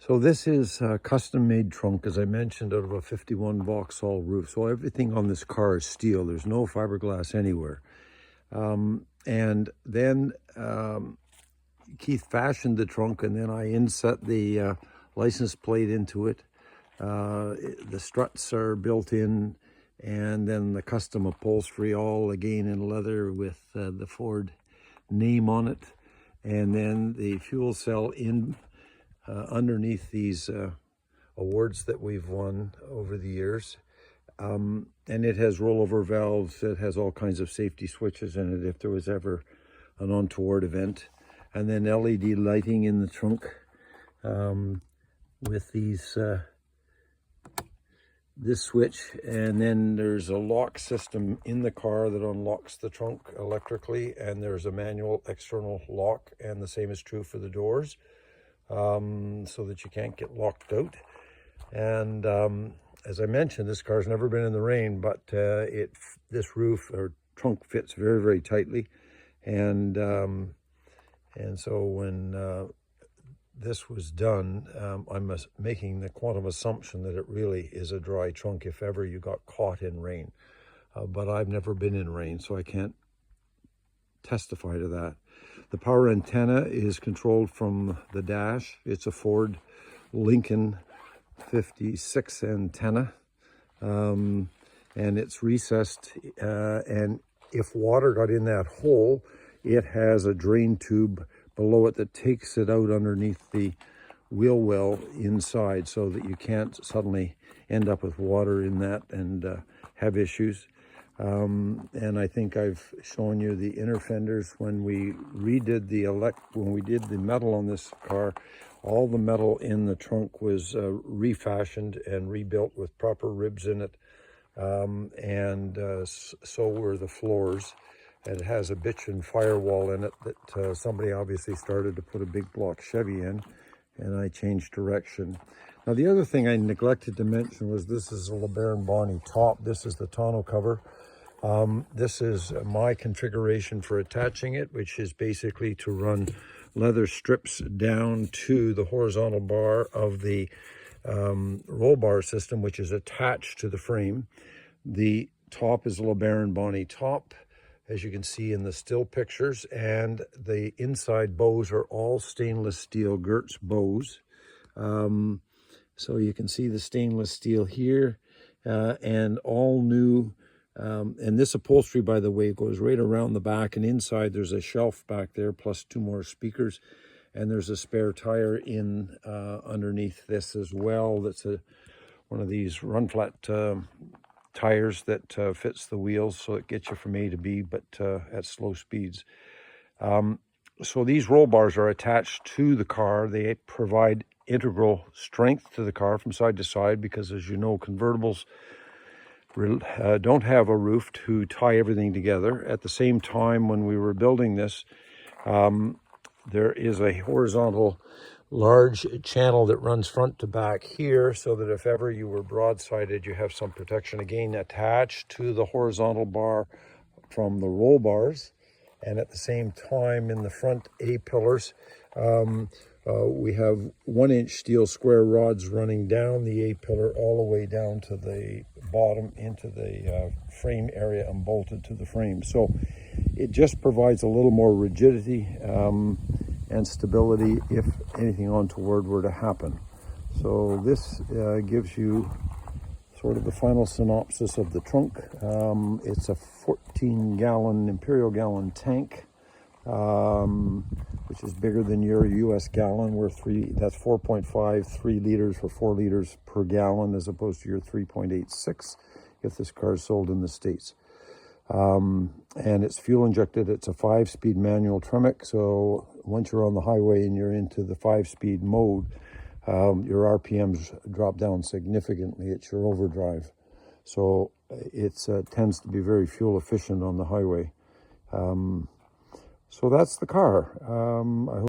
So this is a custom-made trunk, as I mentioned, out of a 51 Vauxhall roof. So everything on this car is steel. There's no fiberglass anywhere. And then Keith fashioned the trunk, and then I inset the license plate into it. The struts are built in, and then the custom upholstery, all again in leather with the Ford name on it. And then the fuel cell in underneath these awards that we've won over the years. And it has rollover valves. It has all kinds of safety switches in it if there was ever an untoward event. And then LED lighting in the trunk with these this switch. And then there's a lock system in the car that unlocks the trunk electrically, and there's a manual external lock, and the same is true for the doors, so that you can't get locked out. And as I mentioned, this car's never been in the rain, but this roof or trunk fits very, very tightly. And so when this was done, I'm making the quantum assumption that it really is a dry trunk if ever you got caught in rain. But I've never been in rain, so I can't testify to that. The power antenna is controlled from the dash. It's a Ford Lincoln 56 antenna, and it's recessed, and if water got in that hole, it has a drain tube below it that takes it out underneath the wheel well inside, so that you can't suddenly end up with water in that and have issues. And I think I've shown you the inner fenders. When we redid when we did the metal on this car, all the metal in the trunk was refashioned and rebuilt with proper ribs in it, and so were the floors. It has a bitchin' firewall in it that somebody obviously started to put a big block Chevy in, and I changed direction. Now, the other thing I neglected to mention was this is a LeBaron Bonney top. This is the tonneau cover. This is my configuration for attaching it, which is basically to run leather strips down to the horizontal bar of the roll bar system, which is attached to the frame. The top is a LeBaron Bonney top, as you can see in the still pictures, and the inside bows are all stainless steel Gertz bows. So you can see the stainless steel here, and all new. And this upholstery, by the way, goes right around the back, and inside there's a shelf back there, plus 2 more speakers, and there's a spare tire in underneath this as well. That's one of these run flat tires that fits the wheels, so it gets you from A to B, but at slow speeds. So these roll bars are attached to the car. They provide integral strength to the car from side to side, because, as you know, convertibles don't have a roof to tie everything together. At the same time, when we were building this, there is a horizontal large channel that runs front to back here, so that if ever you were broadsided, you have some protection, again attached to the horizontal bar from the roll bars. And at the same time, in the front A-pillars, we have 1-inch steel square rods running down the A-pillar all the way down to the bottom into the frame area and bolted to the frame. So it just provides a little more rigidity and stability if anything untoward were to happen. So this gives you sort of the final synopsis of the trunk. It's a 14-gallon Imperial gallon tank, which is bigger than your US gallon. That's 4.5, 3 liters for 4 liters per gallon, as opposed to your 3.86 if this car is sold in the States. And it's fuel injected. It's a 5-speed manual Tremec, so once you're on the highway and you're into the 5-speed mode, your RPMs drop down significantly. It's your overdrive, so it tends to be very fuel efficient on the highway. So that's the car. I hope